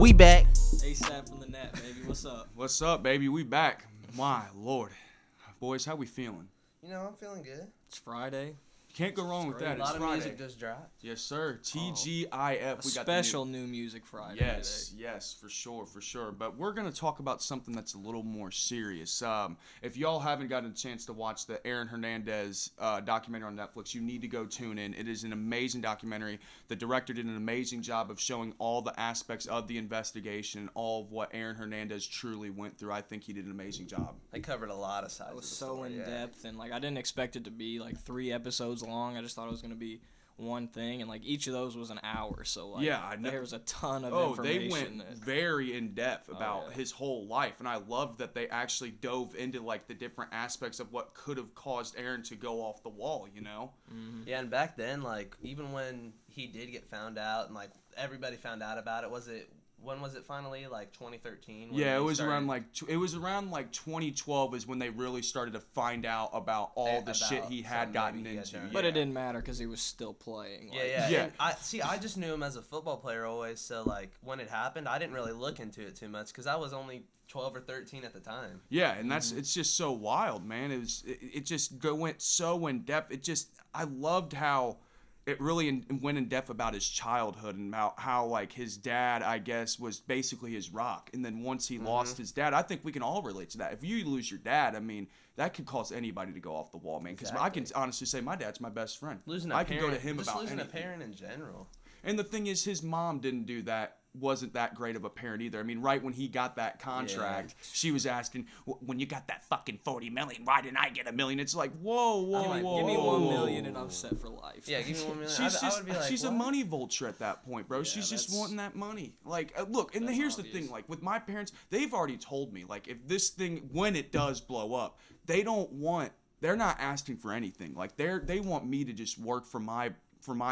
We back. ASAP from the net, baby. What's up? What's up, baby? We back. My Lord. Boys, how we feeling? You know, I'm feeling good. It's Friday. Can't go wrong with that. A It's lot of Friday. music just dropped. Yes, sir. TGIF. A We got special new music Friday. Yes, today. yes, for sure. But we're going to talk about something that's a little more serious. If y'all haven't gotten a chance to watch the Aaron Hernandez documentary on Netflix, you need to go tune in. It is an amazing documentary. The director did an amazing job of showing all the aspects of the investigation, all of what Aaron Hernandez truly went through. I think he did an amazing job. They covered a lot of sides. It was of the so story, in depth, and like I didn't expect it to be like 3 episodes long. I just thought it was gonna be one thing, and like each of those was an hour. So like, there was a ton of information. They went very in depth about his whole life, and I love that they actually dove into like the different aspects of what could have caused Aaron to go off the wall. You know? Mm-hmm. Yeah, and back then, like even when he did get found out, and like everybody found out about it, when was it finally? Like 2013? Yeah, it was around like 2012 is when they really started to find out about all the shit he had gotten into. But it didn't matter because he was still playing. Like, yeah. I just knew him as a football player always. So like when it happened, I didn't really look into it too much because I was only 12 or 13 at the time. Yeah, and it's just so wild, man. It just went so in depth. I loved how it really went in depth about his childhood and about how like his dad, I guess, was basically his rock. And then once he lost his dad, I think we can all relate to that. If you lose your dad, I mean, that could cause anybody to go off the wall, man. Because I can honestly say my dad's my best friend. I can go to him about anything. Losing a parent in general. And the thing is, his mom didn't do that. Wasn't that great of a parent either. I mean, right when he got that contract, she was asking, when you got that fucking $40 million, why didn't I get $1 million? It's like, whoa. Give me $1 million and I'm set for life. Yeah, give me $1 million. She's a money vulture at that point, bro. Yeah, she's just wanting that money. Like, look, and here's the thing. Like, with my parents, they've already told me, like, if this thing, when it does blow up, they're not asking for anything. Like, they want me to just work for my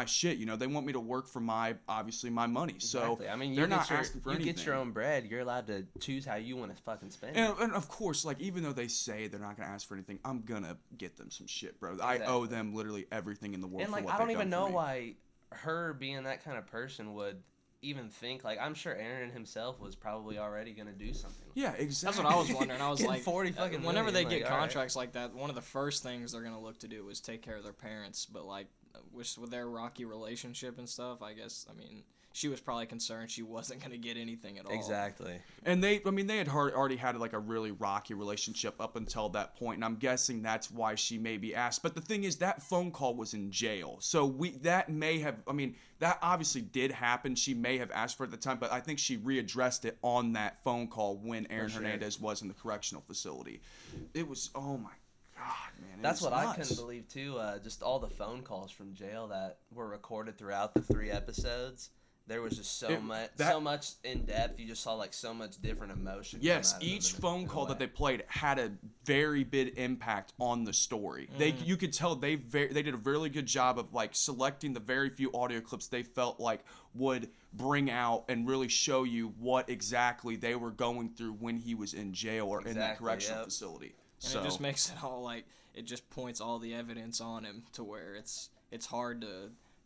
shit, you know. They want me to work for obviously my money. So exactly. I mean, they're not asking for anything. You get your own bread. You're allowed to choose how you want to fucking spend it. And of course, like, even though they say they're not gonna ask for anything, I'm gonna get them some shit, bro. Exactly. I owe them literally everything in the world. And like, I don't even know why her being that kind of person would even think, like, I'm sure Aaron himself was probably already gonna do something. Yeah, exactly. That's what I was wondering. I was like, 40 fucking whenever million, they get contracts like that, one of the first things they're gonna look to do is take care of their parents. But like, with their rocky relationship and stuff, I guess, I mean, she was probably concerned she wasn't going to get anything at all. Exactly. And they had already had like a really rocky relationship up until that point, and I'm guessing that's why she may be asked. But the thing is, that phone call was in jail, so that obviously did happen. She may have asked for it at the time, but I think she readdressed it on that phone call when Aaron Hernandez was in the correctional facility. It was, oh my God, man. That's what nuts. I couldn't believe too. Just all the phone calls from jail that were recorded throughout the 3 episodes. There was just so much in depth. You just saw like so much different emotion. Yes, each phone call that they played had a very big impact on the story. You could tell they did a really good job of like selecting the very few audio clips they felt like would bring out and really show you what exactly they were going through when he was in jail or in that correctional facility. And it just makes it all like, it just points all the evidence on him to where it's hard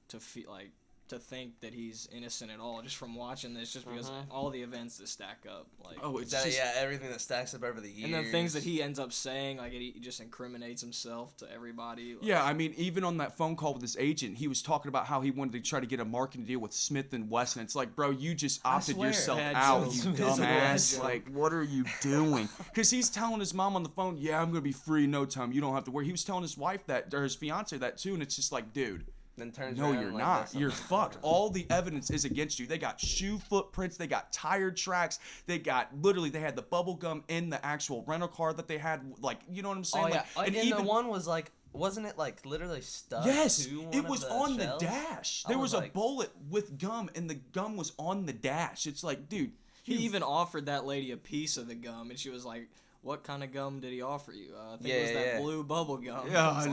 to feel like, to think that he's innocent at all just from watching this, just because all the events that stack up. Like, everything that stacks up over the years. And the things that he ends up saying, like he just incriminates himself to everybody. Like, yeah, I mean, even on that phone call with his agent, he was talking about how he wanted to try to get a marketing deal with Smith & Wesson. It's like, bro, you just opted yourself out, you dumbass. Like, what are you doing? Because he's telling his mom on the phone, yeah, I'm going to be free in no time. You don't have to worry. He was telling his wife that, or his fiance that too, and it's just like, dude. Then turns no, around you're like not. You're fucked. All the evidence is against you. They got shoe footprints. They got tire tracks. They had the bubble gum in the actual rental car that they had. Like, you know what I'm saying? Oh, yeah. Like, and even the one was like, wasn't it like literally stuck? Yes, to one it was of the on shells? the dash. There was a bullet with gum, and the gum was on the dash. It's like, dude. He even offered that lady a piece of the gum, and she was like, what kind of gum did he offer you? I think it was that blue bubble gum. Yeah,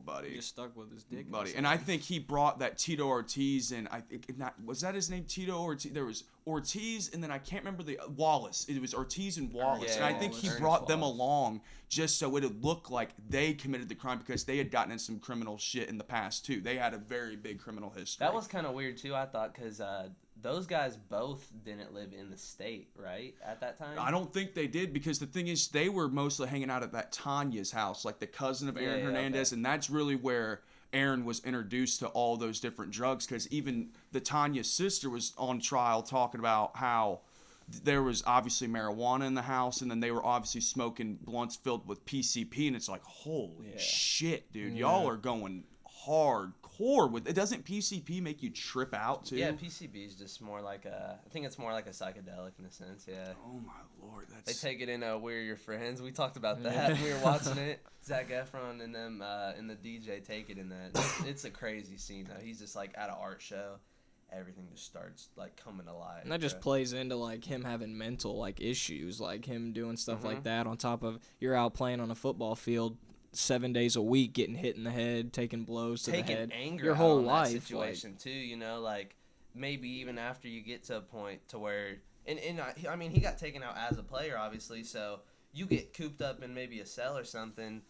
buddy. He just stuck with his dick. Buddy. And I think he brought that Tito Ortiz in. Was that his name? Tito Ortiz? There was Ortiz, and then I can't remember Wallace. It was Ortiz and Wallace. And I think he brought them along just so it would look like they committed the crime because they had gotten in some criminal shit in the past, too. They had a very big criminal history. That was kind of weird, too, I thought, because those guys both didn't live in the state, right, at that time? I don't think they did, because the thing is, they were mostly hanging out at that Tanya's house, like the cousin of Aaron Hernandez, and that's really where Aaron was introduced to all those different drugs, because even the Tanya's sister was on trial talking about how there was obviously marijuana in the house, and then they were obviously smoking blunts filled with PCP, and it's like, holy shit, dude, y'all are going hardcore with it. Doesn't PCP make you trip out too? Yeah, PCP is just more like I think it's more like a psychedelic in a sense. Yeah. Oh my lord, they take it in We're Your Friends. We talked about that. We were watching it. Zac Efron and them and the DJ take it in that. It's a crazy scene though. He's just like at an art show. Everything just starts like coming to life. And that just plays into like him having mental like issues, like him doing stuff like that on top of you're out playing on a football field 7 days a week, getting hit in the head, taking blows to the head, anger your whole out on life that situation too. You know, like maybe even after you get to a point to where, and I mean, he got taken out as a player, obviously. So you get cooped up in maybe a cell or something.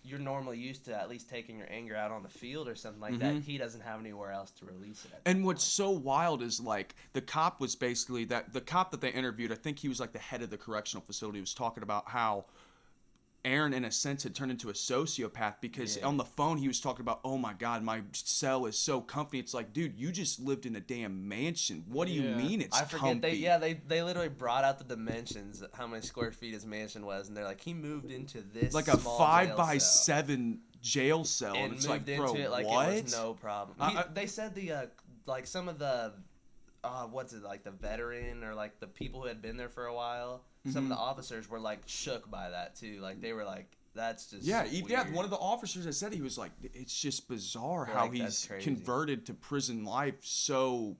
You're normally used to at least taking your anger out on the field or something like that. He doesn't have anywhere else to release it. And what's so wild is like the cop was basically the cop that they interviewed. I think he was like the head of the correctional facility. Was talking about how Aaron, in a sense, had turned into a sociopath because on the phone he was talking about, oh my God, my cell is so comfy. It's like, dude, you just lived in a damn mansion. What do you mean it's comfy? They literally brought out the dimensions, how many square feet his mansion was, and they're like, he moved into this like a 5x7 jail cell, and it's moved like, into bro, it like what? It was no problem. They said the like some of the what's it, like the veteran or like the people who had been there for a while. Some of the officers were like shook by that too. Like they were like, "That's just weird." One of the officers that said, he was like, "It's just bizarre how he's converted to prison life so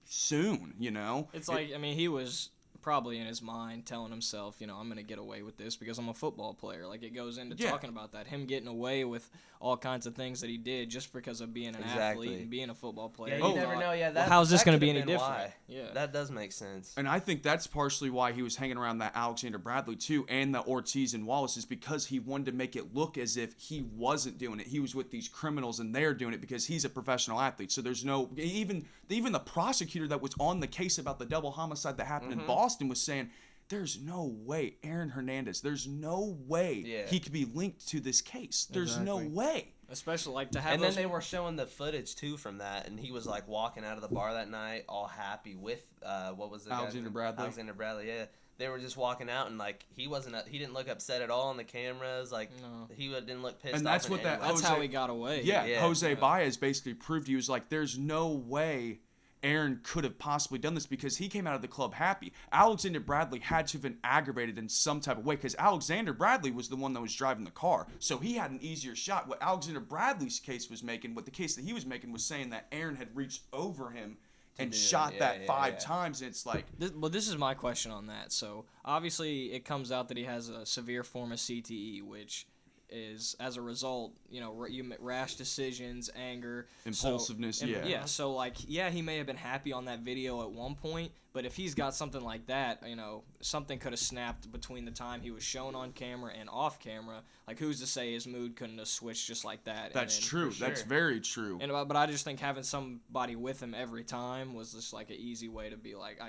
soon." You know, it's like, I mean, he was probably in his mind telling himself, you know, I'm gonna get away with this because I'm a football player. Like it goes into talking about that, him getting away with all kinds of things that he did just because of being an athlete and being a football player. Yeah, you never know. Yeah, well, how's this gonna be any different? Why. Yeah, that does make sense. And I think that's partially why he was hanging around that Alexander Bradley too, and the Ortiz and Wallace, is because he wanted to make it look as if he wasn't doing it. He was with these criminals and they're doing it because he's a professional athlete. So there's no even the prosecutor that was on the case about the double homicide that happened in Boston was saying, there's no way Aaron Hernandez, there's no way he could be linked to this case. There's no way. Especially like to have. And then they were showing the footage too from that, and he was like walking out of the bar that night, all happy with what was the Alexander Bradley. Alexander Bradley, yeah. They were just walking out, and like he didn't look upset at all on the cameras. Like he didn't look pissed. And that's off what that. That's how he got away. Yeah, Jose Baez basically proved. He was like, there's no way Aaron could have possibly done this because he came out of the club happy. Alexander Bradley had to have been aggravated in some type of way because Alexander Bradley was the one that was driving the car. So he had an easier shot. What Alexander Bradley's case was making, what the case that he was making was saying that Aaron had reached over him and shot that five times. And it's like... This is my question on that. So obviously it comes out that he has a severe form of CTE, which is as a result, you know, rash decisions, anger, impulsiveness. So like, he may have been happy on that video at one point, but if he's got something like that, you know, something could have snapped between the time he was shown on camera and off camera. Like, who's to say his mood couldn't have switched just like that? That's true. Sure. That's very true. And but I just think having somebody with him every time was just like an easy way to be like,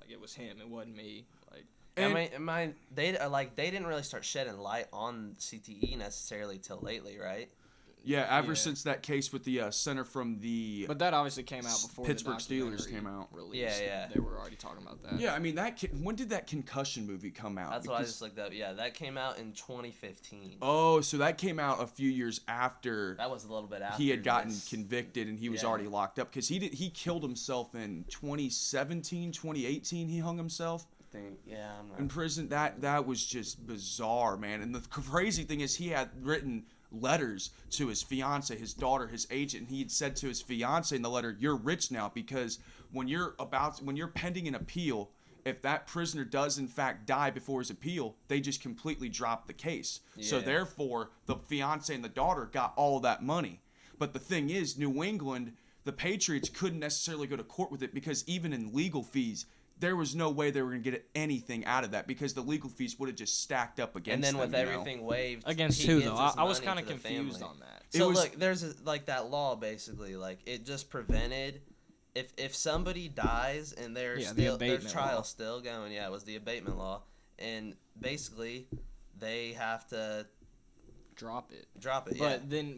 it was him, it wasn't me. Like. They didn't really start shedding light on CTE necessarily till lately, right? Yeah, ever since that case with the center from the... But that obviously came out before Pittsburgh the Steelers came out. Released. Yeah. They were already talking about that. Yeah, I mean, when did that Concussion movie come out? That's what I just looked up. Yeah, that came out in 2015. Oh, so that came out a few years after... That was a little bit after. He had gotten convicted and he was already locked up. Because he killed himself in 2017, 2018, he hung himself. In prison. That was just bizarre, man. And the crazy thing is he had written letters to his fiance, his daughter, his agent, and he had said to his fiance in the letter, you're rich now, because when you're pending an appeal, if that prisoner does in fact die before his appeal, they just completely drop the case. So therefore the fiance and the daughter got all that money. But the thing is, New England, the Patriots couldn't necessarily go to court with it because even in legal fees, there was no way they were going to get anything out of that because the legal fees would have just stacked up against them. And then with everything waived... Against who, though? I was kind of confused on that. So, look, there's, that law, basically. Like, it just prevented if somebody dies and there's trial still going, it was the abatement law, and basically they have to drop it.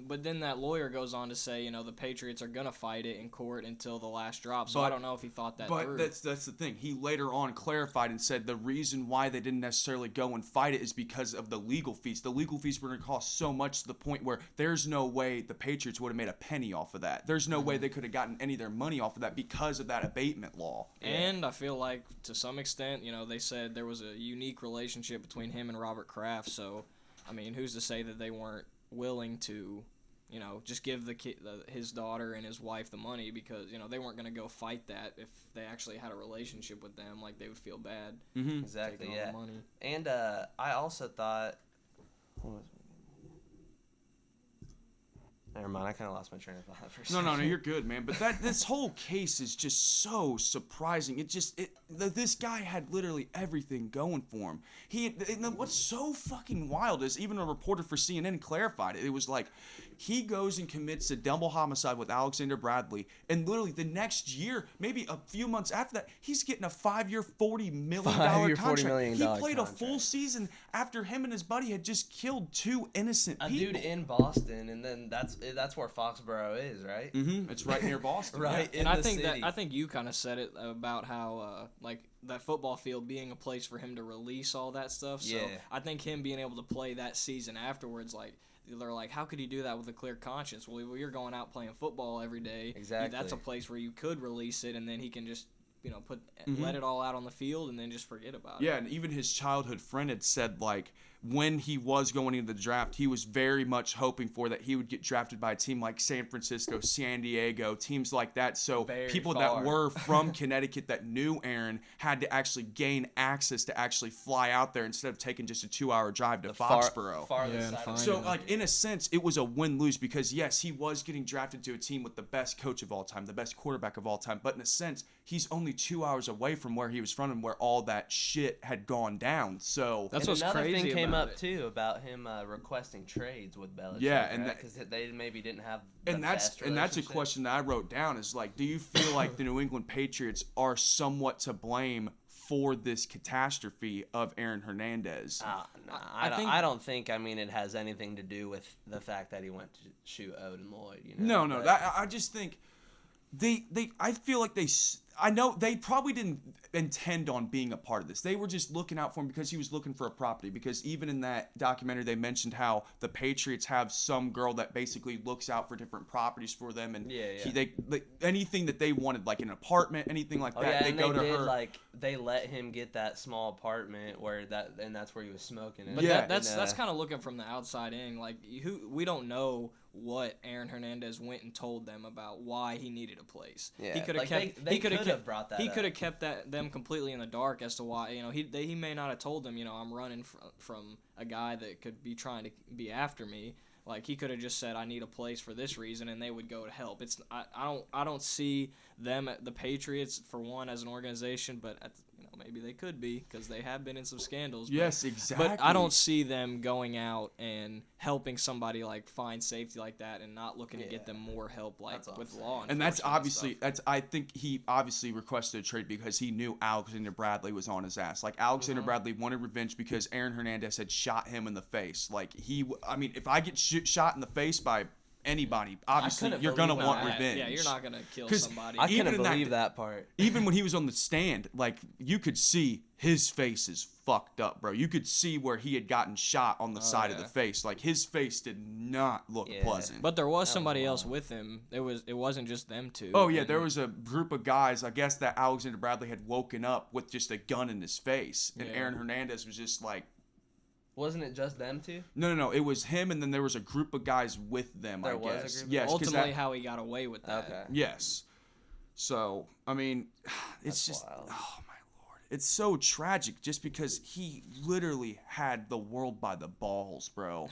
But then that lawyer goes on to say, the Patriots are gonna fight it in court until the last drop. So I don't know if he thought that through. But that's the thing. He later on clarified and said the reason why they didn't necessarily go and fight it is because of the legal fees. The legal fees were going to cost so much to the point where there's no way the Patriots would have made a penny off of that. There's no way they could have gotten any of their money off of that because of that abatement law. And I feel like to some extent, they said there was a unique relationship between him and Robert Kraft. So I mean, who's to say that they weren't willing to, just give his daughter and his wife the money because, they weren't going to go fight that if they actually had a relationship with them. Like, they would feel bad. Mm-hmm. Exactly, taking all the money. And I also thought... Never mind, I kind of lost my train of thought for a second. No, you're good, man. But this whole case is just so surprising. This guy had literally everything going for him. What's so fucking wild is even a reporter for CNN clarified it. It was like he goes and commits a double homicide with Alexander Bradley, and literally the next year, maybe a few months after that, he's getting a 5-year, $40 million contract. $40 million he played contract. a full season after him and his buddy had just killed 2 innocent people. A dude in Boston, and then that's where Foxborough is, right? Mm-hmm. It's right near Boston. Right. And I think you kind of said it about how like that football field being a place for him to release all that stuff. So I think him being able to play that season afterwards, like they're like, how could he do that with a clear conscience? Well, you're going out playing football every day. Exactly. That's a place where you could release it, and then he can just let it all out on the field and then just forget about it. Yeah, and even his childhood friend had said, like, when he was going into the draft, he was very much hoping for that he would get drafted by a team like San Francisco, San Diego, teams like that. So people that were from Connecticut that knew Aaron had to actually gain access to actually fly out there instead of taking just a 2-hour drive to Foxborough. So, like, in a sense, it was a win-lose because, yes, he was getting drafted to a team with the best coach of all time, the best quarterback of all time. But in a sense, he's only 2 hours away from where he was from and where all that shit had gone down. So that's what's crazy. Another thing came up too about him requesting trades with Belichick. Yeah, and because they maybe didn't have. That's a question that I wrote down. Is like, do you feel like the New England Patriots are somewhat to blame for this catastrophe of Aaron Hernandez? No, I don't think. I mean, it has anything to do with the fact that he went to shoot Odin Lloyd. No. I just think I feel like I know they probably didn't intend on being a part of this. They were just looking out for him because he was looking for a property. Because even in that documentary, they mentioned how the Patriots have some girl that basically looks out for different properties for them, and anything that they wanted, like an apartment, anything like that, they go to her. Like they let him get that small apartment and that's where he was smoking. But that's kind of looking from the outside in. Like we don't know what Aaron Hernandez went and told them about why he needed a place. Yeah, he could have brought that. He could have kept them completely in the dark as to why. He may not have told them. I'm running from a guy that could be trying to be after me. Like he could have just said, I need a place for this reason, and they would go to help. I don't see them, the Patriots, for one, as an organization, but maybe they could be because they have been in some scandals. Yes, exactly. But I don't see them going out and helping somebody like find safety like that and not looking to get them more help with law enforcement. And that's obviously I think he obviously requested a trade because he knew Alexander Bradley was on his ass. Like Alexander Bradley wanted revenge because Aaron Hernandez had shot him in the face. Like if I get shot in the face by anybody, obviously you're gonna want revenge. Yeah, you're not gonna kill somebody. I couldn't believe that part. Even when he was on the stand, like you could see his face is fucked up, bro. You could see where he had gotten shot on the side of the face. Like his face did not look pleasant. But there was somebody else with him. It wasn't just them two. Oh yeah, there was a group of guys. I guess that Alexander Bradley had woken up with just a gun in his face, and Aaron Hernandez was just like. Wasn't it just them two? No. It was him, and then there was a group of guys with them. I guess. Yes. Ultimately, how he got away with that. Okay. Yes. So it's That's just wild. oh my lord, it's so tragic just because he literally had the world by the balls, bro.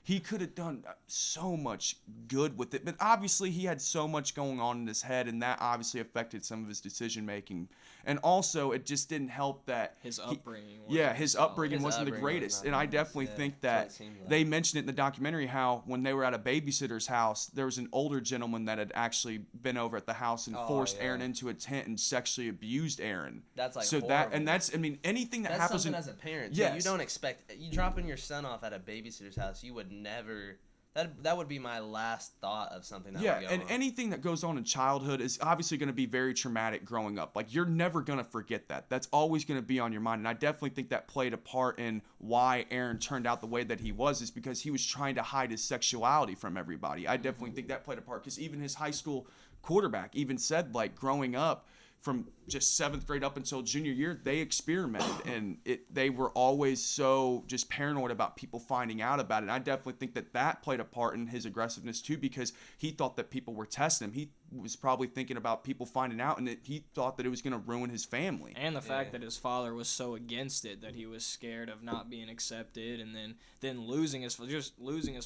he could have done so much good with it. But obviously, he had so much going on in his head, and that obviously affected some of his decision making. And also, it just didn't help that his upbringing. His upbringing wasn't the greatest. And I definitely think that they mentioned it in the documentary how when they were at a babysitter's house, there was an older gentleman that had actually been over at the house and forced Aaron into a tent and sexually abused Aaron. That's like so horrible. Anything that that's happens something as a parent. Yes. You don't expect you dropping your son off at a babysitter's house. You would never. That would be my last thought of something that would go and on. anything that goes on in childhood is obviously going to be very traumatic growing up. Like, you're never going to forget that. That's always going to be on your mind. And I definitely think that played a part in why Aaron turned out the way that he was, is because he was trying to hide his sexuality from everybody. I definitely think that played a part, because even his high school quarterback even said, like, growing up, from just 7th grade up until junior year, they experimented, and they were always so just paranoid about people finding out about it. And I definitely think that played a part in his aggressiveness too, because he thought that people were testing him. He was probably thinking about people finding out, and he thought that it was going to ruin his family. And the fact that his father was so against it that he was scared of not being accepted, and then losing his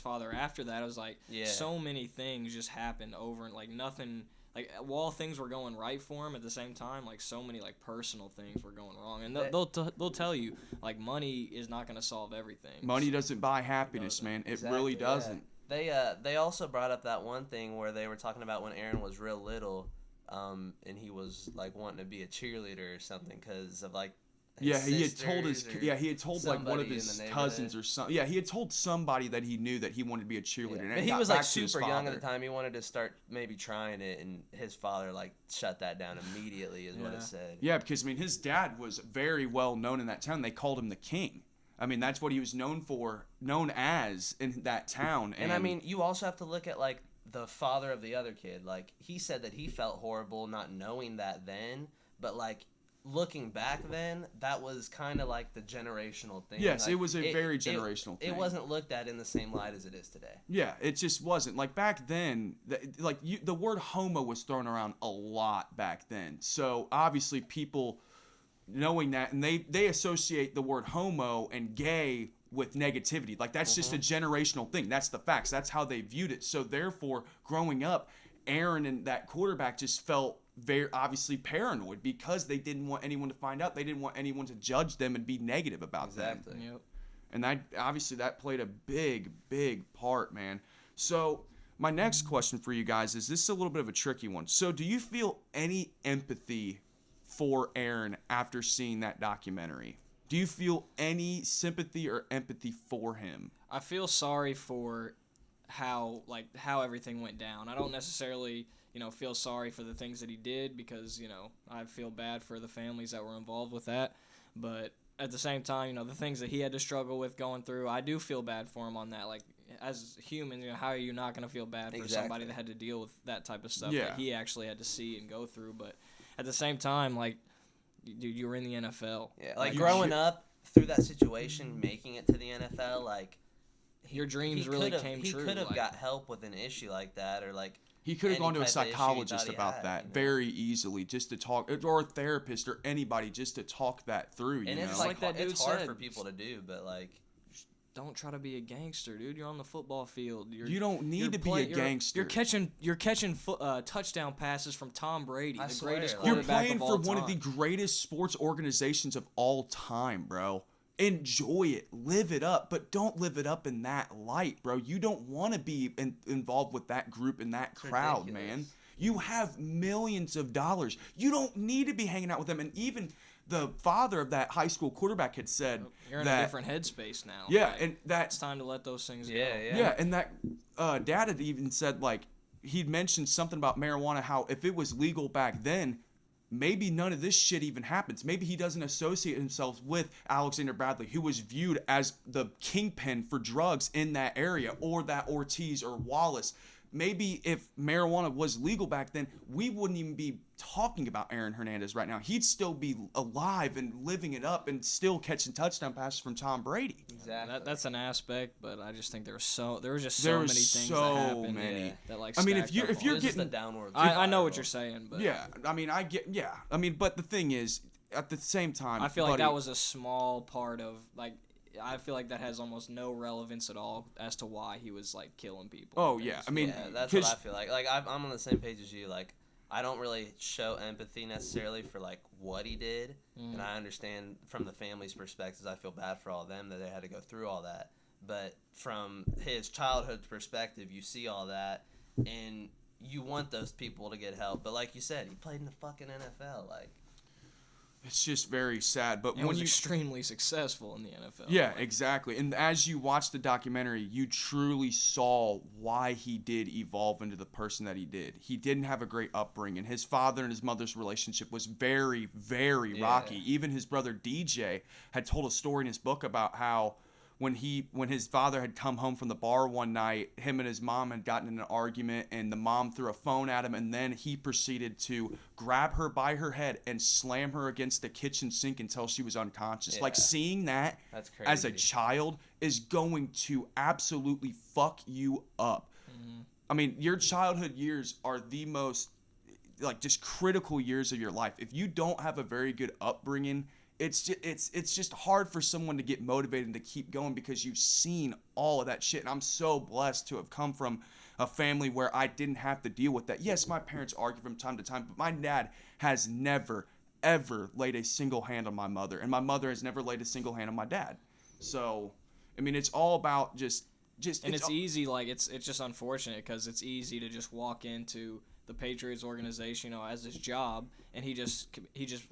father after that. It was like so many things just happened over, and like nothing. Like, while things were going right for him, at the same time, like, so many, like, personal things were going wrong. And they'll tell you, like, money is not going to solve everything. Money doesn't buy happiness, man. It really doesn't. Yeah. They also brought up that one thing where they were talking about when Aaron was real little, and he was, like, wanting to be a cheerleader or something because of, like, he had told like one of his cousins or something. Yeah, he had told somebody that he knew that he wanted to be a cheerleader. Yeah. And he was like super young at the time. He wanted to start maybe trying it, and his father like shut that down immediately, is what it said. Yeah, because I mean, his dad was very well known in that town. They called him the King. I mean, that's what he was known as in that town. And I mean, you also have to look at like the father of the other kid. Like, he said that he felt horrible not knowing that then, but like, looking back then, that was kind of like the generational thing. Yes, like, it was a very generational thing. It wasn't looked at in the same light as it is today. Yeah, it just wasn't. Like, back then, the word homo was thrown around a lot back then. So, obviously, people knowing that, and they associate the word homo and gay with negativity. Like, that's just a generational thing. That's the facts. That's how they viewed it. So, therefore, growing up, Aaron and that quarterback just felt very obviously paranoid because they didn't want anyone to find out. They didn't want anyone to judge them and be negative about them. Yep. And that played a big, big part, man. So my next question for you guys is, this is a little bit of a tricky one. So do you feel any empathy for Aaron after seeing that documentary? Do you feel any sympathy or empathy for him? I feel sorry for how everything went down. I don't necessarily feel sorry for the things that he did, because I feel bad for the families that were involved with that. But at the same time, the things that he had to struggle with going through, I do feel bad for him on that. Like, as humans, how are you not going to feel bad for somebody that had to deal with that type of stuff that he actually had to see and go through? But at the same time, like, dude, you were in the NFL. Yeah, like growing up through that situation, making it to the NFL, like, your dreams really came true. He could have got help with an issue like that, or like, he could have gone to a psychologist about that very easily, just to talk, or a therapist or anybody, just to talk that through. And it's like that dude said, hard for people to do, but like, don't try to be a gangster, dude. You're on the football field. You don't need to be a gangster. You're catching touchdown passes from Tom Brady, the greatest quarterback You're playing of all for time. one of the greatest sports organizations of all time, bro. Enjoy it, live it up, but don't live it up in that light, bro. You don't want to be involved with that group and that crowd, man. You have millions of dollars. You don't need to be hanging out with them. And even the father of that high school quarterback had said you're in a different headspace now. Yeah, like, and that's it's time to let those things go. Yeah, and that dad had even said, like, he'd mentioned something about marijuana, how if it was legal back then, maybe none of this shit even happens. Maybe he doesn't associate himself with Alexander Bradley, who was viewed as the kingpin for drugs in that area, or that Ortiz or Wallace. Maybe if marijuana was legal back then, we wouldn't even be talking about Aaron Hernandez right now. He'd still be alive and living it up and still catching touchdown passes from Tom Brady. Exactly. That's an aspect, but I just think there were just so many things that happened. Many. That like I mean, if you're getting the downward, I know what you're saying, but I mean, but the thing is, at the same time, I feel like that was a small part of, like, I feel like that has almost no relevance at all as to why he was like killing people. Oh yeah, I mean, yeah, that's what I feel like. Like I'm on the same page as you. Like I don't really show empathy necessarily for like what he did, and I understand from the family's perspectives. I feel bad for all of them that they had to go through all that. But from his childhood perspective, you see all that, and you want those people to get help. But like you said, he played in the fucking NFL. Like it's just very sad. But and when was you extremely successful in the NFL. yeah, exactly. And as you watch the documentary, you truly saw why he did evolve into the person that he did. He didn't have a great upbringing. His father and his mother's relationship was very, very rocky. Even his brother DJ had told a story in his book about how when his father had come home from the bar one night, him and his mom had gotten in an argument, and the mom threw a phone at him, and then he proceeded to grab her by her head and slam her against the kitchen sink until she was unconscious. Yeah. Like, seeing that that's crazy. as a child is going to absolutely fuck you up. I mean, your childhood years are the most, like, just critical years of your life. If you don't have a very good upbringing, it's just hard for someone to get motivated and to keep going because you've seen all of that shit. And I'm so blessed to have come from a family where I didn't have to deal with that. Yes, my parents argue from time to time, but my dad has never, ever laid a single hand on my mother. And my mother has never laid a single hand on my dad. So, I mean, it's all about just and it's easy, like, it's just unfortunate because it's easy to just walk into the Patriots organization, as his job, and he just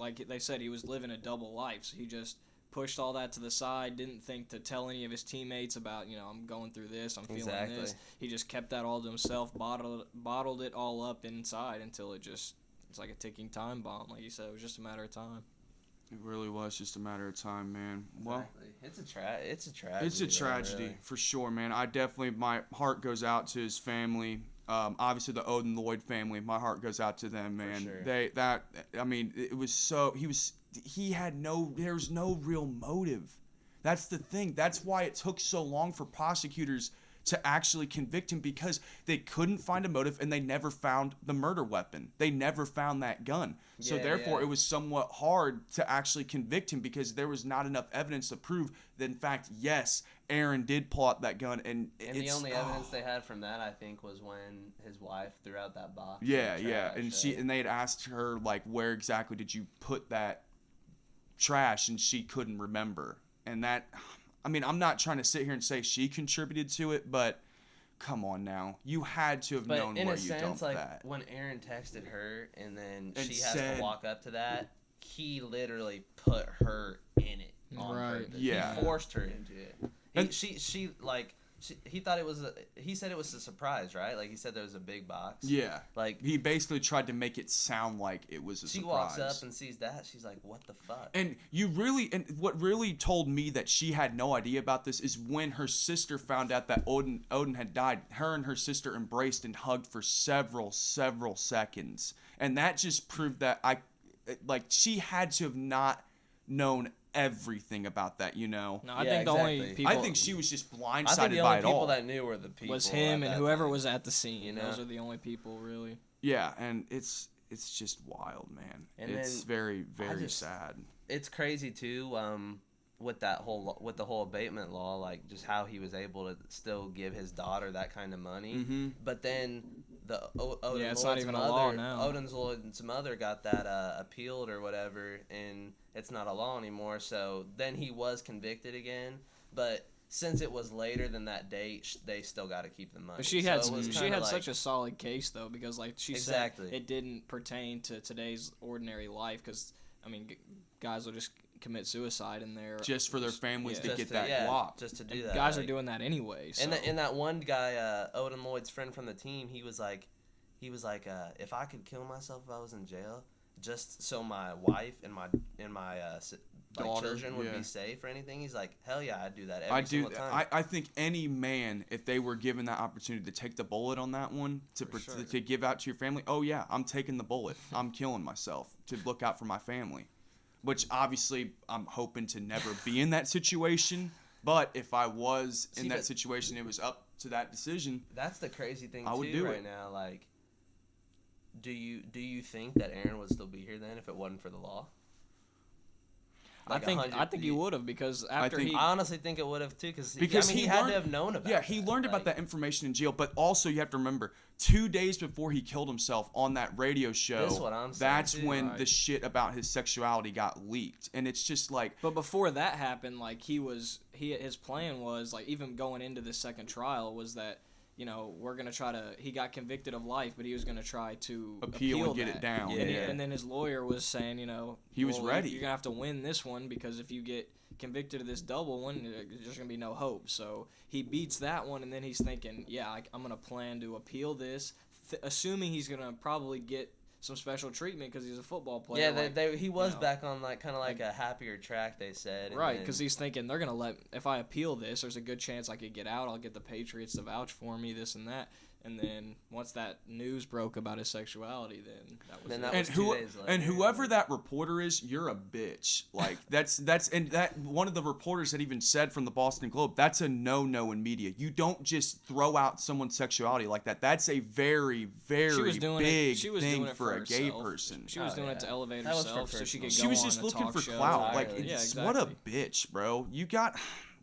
like they said, he was living a double life. So he just pushed all that to the side, didn't think to tell any of his teammates about, I'm going through this, I'm feeling this. He just kept that all to himself, bottled it all up inside until it's like a ticking time bomb. Like you said, it was just a matter of time. It really was just a matter of time, man. Well, it's a tragedy. It's a tragedy, really. For sure, man. My heart goes out to his family. Obviously the Odin Lloyd family, my heart goes out to them, man. For sure. It was so, there's no real motive. That's the thing. That's why it took so long for prosecutors to actually convict him, because they couldn't find a motive and they never found the murder weapon. They never found that gun. So therefore it was somewhat hard to actually convict him because there was not enough evidence to prove that, in fact, yes, Aaron did pull out that gun. And the only evidence they had from that, I think, was when his wife threw out that box. Yeah, and they had asked her, like, where exactly did you put that trash, and she couldn't remember. And that, I mean, I'm not trying to sit here and say she contributed to it, but come on now. You had to have known where you dumped like, that. When Aaron texted her and then And she has to walk up to that, he literally put her in it on purpose. Yeah. He forced her into it. He thought it was he said it was a surprise, right? Like, he said there was a big box. Yeah. Like, he basically tried to make it sound like it was a surprise. She walks up and sees that. She's like, what the fuck? And what really told me that she had no idea about this is when her sister found out that Odin had died. Her and her sister embraced and hugged for several seconds. And that just proved that she had to have not known everything about that, No, I think the only people... I think she was just blindsided by it all. I think the only people that knew were the people. Was him and whoever was at the scene. Those are the only people, really. Yeah, and it's just wild, man. And it's very, very sad. It's crazy, too, with the whole abatement law, like, just how he was able to still give his daughter that kind of money. Mm-hmm. But then Odin Lloyd's mother got that appealed or whatever, and it's not a law anymore. So then he was convicted again, but since it was later than that date, they still got to keep the money. But she had such a solid case, though, because like she said, it didn't pertain to today's ordinary life, because I mean, guys will just commit suicide in there just for their families to get that guap. Just to do that. Guys are doing that anyway. So. And that one guy, Odin Lloyd's friend from the team, he was like, if I could kill myself if I was in jail, just so my wife and my children would be safe or anything, he's like, hell yeah, I'd do that every single time. I think any man, if they were given that opportunity to take the bullet on that one, to give out to your family, oh yeah, I'm taking the bullet. I'm killing myself to look out for my family. Which obviously I'm hoping to never be in that situation. But if I was in that situation, it was up to that decision. That's the crazy thing I would do right it. now. Like, do you think that Aaron would still be here then if it wasn't for the law? Like I think he would have because after think- I honestly think it would have too because he learned, had to have known about. Yeah, he learned about that information in jail, but also you have to remember 2 days before he killed himself on that radio show. That's what I'm saying, That's too. when Right. the shit about his sexuality got leaked, and it's just like. But before that happened, like his plan was like even going into this second trial was that we're gonna try to. He got convicted of life, but he was gonna try to Appeal and get that. it down. And, Yeah. and then his lawyer was saying, He was ready. You're gonna have to win this one because if you get convicted of this double one, there's just gonna be no hope. So he beats that one, and then he's thinking, I'm gonna plan to appeal this, assuming he's gonna probably get some special treatment because he's a football player. Yeah, he was back on like kind of like a happier track. They said and right then- because he's thinking they're gonna if I appeal this, there's a good chance I could get out. I'll get the Patriots to vouch for me, this and that. And then once that news broke about his sexuality, then that was Then it. that was 2 days later. And whoever that reporter is, you're a bitch. Like that's and that one of the reporters had even said from the Boston Globe, that's a no in media. You don't just throw out someone's sexuality like that. That's a very big thing for a gay person. She was doing it to elevate That was herself for so she could personal. go She was on just a looking talk for show. clout. Like Entirely. it's, Yeah, what a exactly. bitch, bro.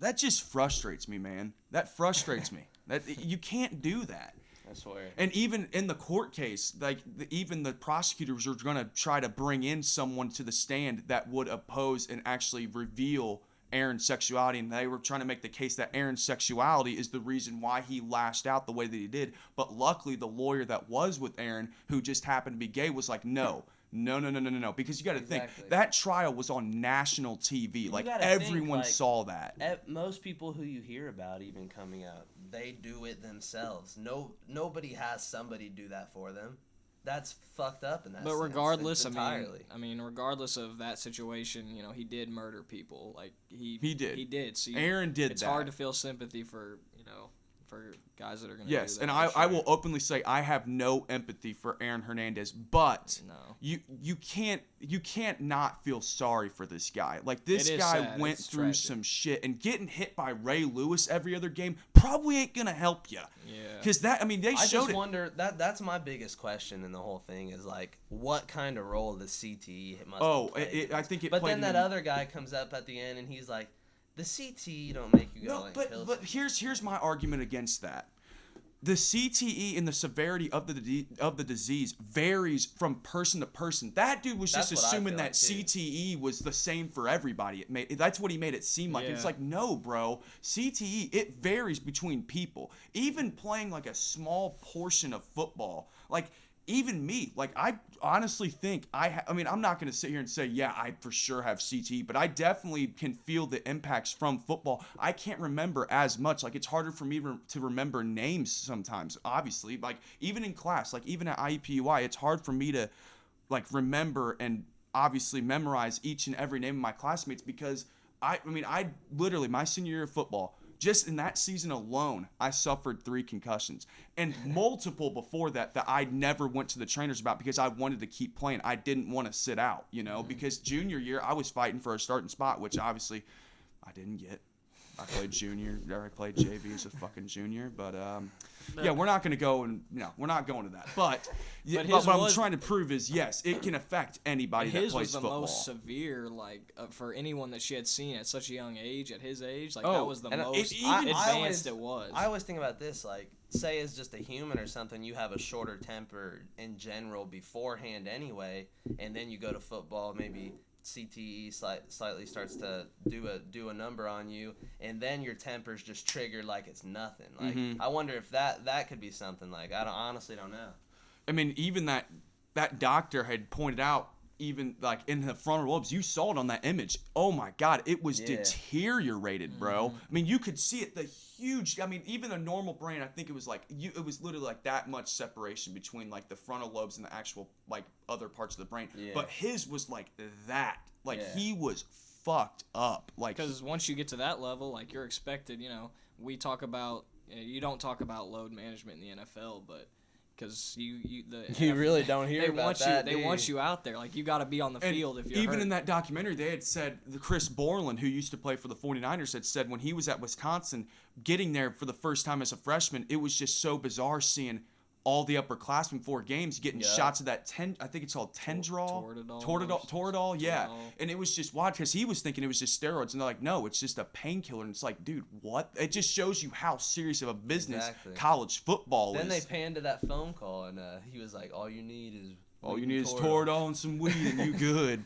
That just frustrates me, man. That frustrates me. That you can't do that. I swear. And even in the court case, like even the prosecutors are going to try to bring in someone to the stand that would oppose and actually reveal Aaron's sexuality, and they were trying to make the case that Aaron's sexuality is the reason why he lashed out the way that he did. But luckily, the lawyer that was with Aaron, who just happened to be gay, was like, no. Because you got to think, that trial was on national TV. Like, everyone saw that. Most people who you hear about even coming out, they do it themselves. Nobody has somebody do that for them. That's fucked up in that But sense. regardless, It's entirely. regardless of that situation, he did murder people. Like he did. He did. So Aaron did it's that. It's hard to feel sympathy for for guys that are going to yes, do that. and for I sure. will openly say I have no empathy for Aaron Hernandez, but No. you can't not feel sorry for this guy. Like this It is guy sad. went It's through tragic. some shit, and getting hit by Ray Lewis every other game probably ain't gonna help you. Yeah. Because they I showed just it. wonder that's my biggest question in the whole thing is like what kind of role does CTE must Oh, have played. I think it. But played then that in- other guy comes up at the end and he's like, the CTE don't make you go No, and kill but here's my argument against that. The CTE and the severity of the disease varies from person to person. That dude was just That's what I assuming feel that like, too. CTE was the same for everybody. That's what he made it seem like. Yeah. It's like, no, bro. CTE, it varies between people. Even playing like a small portion of football, like even me, like I honestly think I'm not going to sit here and say, yeah, I for sure have CTE, but I definitely can feel the impacts from football. I can't remember as much. Like it's harder for me to remember names sometimes, obviously. Like even in class, like even at IUPUI, it's hard for me to like remember and obviously memorize each and every name of my classmates because I literally my senior year of football, just in that season alone, I suffered 3 concussions and multiple before that I never went to the trainers about because I wanted to keep playing. I didn't want to sit out, because junior year I was fighting for a starting spot, which obviously I didn't get. I played junior. I played JV as a fucking junior, but yeah, we're not going to go and we're not going to that. But what I'm trying to prove is yes, it can affect anybody that plays was the football. most severe, like for anyone that she had seen at such a young age, at his age, like Oh, that was the and most I advanced it was. I always think about this, like, say as just a human or something, you have a shorter temper in general beforehand anyway, and then you go to football, maybe CTE slightly starts to do a number on you, and then your temper's just triggered like it's nothing. Like I wonder if that could be something. Like I honestly don't know. I mean, even that doctor had pointed out, even like in the frontal lobes, you saw it on that image. Oh my God, it was deteriorated, bro. I mean, you could see it. The huge. I mean, even a normal brain, I think it was like it was literally like that much separation between like the frontal lobes and the actual like other parts of the brain. Yeah. But his was like that. Like Yeah. he was fucked up. Like Because once you get to that level, like you're expected, we talk about, you don't talk about load management in the NFL, but because You really don't hear about that. They want you out there, like you got to be on the And field if you're even hurt. in that documentary, they had said Chris Borland, who used to play for the 49ers, had said when he was at Wisconsin, getting there for the first time as a freshman, it was just so bizarre seeing all the upperclassmen before games getting shots of that I think it's called Toradol, yeah. And it was just wild because he was thinking it was just steroids, and they're like, no, it's just a painkiller. And it's like, dude, what? It just shows you how serious of a business college football then is. Then they panned to that phone call, and he was like, all you need is Toradol and some weed, and you good.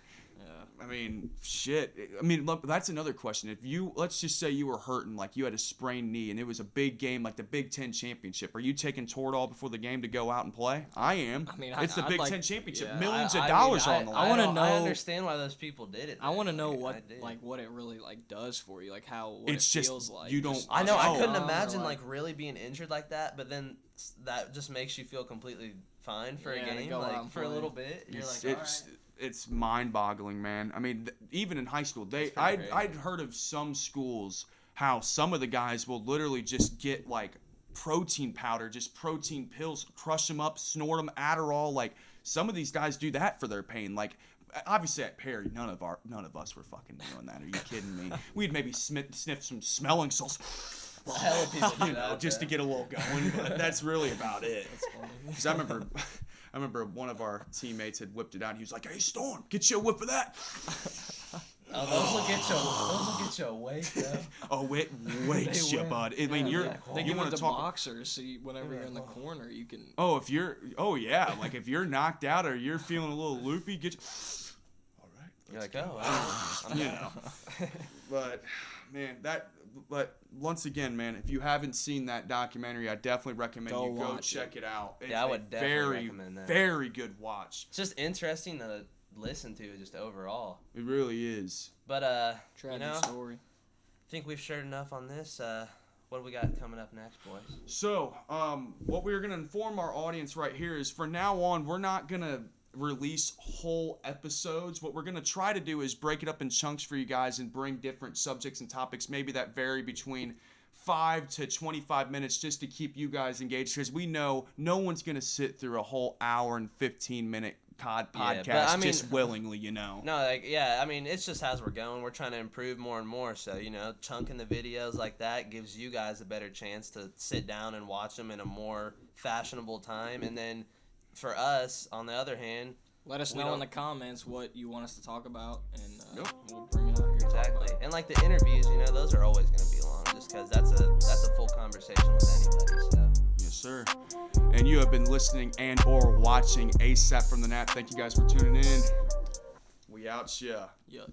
I mean, shit. I mean, look, that's another question. If let's just say you were hurting, like you had a sprained knee, and it was a big game, like the Big Ten championship. Are you taking Toradol before the game to go out and play? I am. I mean, it's the Big Ten championship. Yeah. Millions of dollars on the line. I want to know. I understand why those people did it. I want to know what it really does for you, like what it feels like. You don't. I know. I couldn't imagine really being injured like that, but then that just makes you feel completely fine for a game, like for a little bit. You're like, all right. It's mind-boggling, man. I mean, even in high school, I'd heard of some schools how some of the guys will literally just get like protein powder, just protein pills, crush them up, snort them, Adderall. Like some of these guys do that for their pain. Like obviously at Perry, none of us were fucking doing that. Are you kidding me? We'd maybe sniff some smelling salts. Hell of people do that, just to get a little going, but that's really about it. That's funny. Because I remember one of our teammates had whipped it out. And he was like, "Hey, Storm, get you a whiff of that." Those will get you awake, though. Oh, it wakes you, bud. I mean, they give it to boxers, so whenever you're in the corner, you can. Like if you're knocked out or you're feeling a little loopy, get you. All right. You're like, oh, But man, But once again, man, if you haven't seen that documentary, I definitely recommend you go check it out. It's I would definitely recommend that. Very good watch. It's just interesting to listen to, just overall. It really is. But tragedy story. I think we've shared enough on this. What do we got coming up next, boys? So, what we're gonna inform our audience right here is, from now on, we're not gonna release whole episodes. What we're going to try to do is break it up in chunks for you guys and bring different subjects and topics, maybe that vary between 5 to 25 minutes, just to keep you guys engaged, because we know no one's going to sit through a whole hour and 15-minute podcast just willingly, No, it's just as we're going. We're trying to improve more and more, so, chunking the videos like that gives you guys a better chance to sit down and watch them in a more fashionable time, and then for us, on the other hand, let us know in the comments what you want us to talk about, and we'll bring it out here. Exactly. And like the interviews, those are always going to be long, just because that's a full conversation with anybody. So. Yes, sir. And you have been listening and or watching ASAP from the Nap. Thank you guys for tuning in. We out, yeah. Yeah.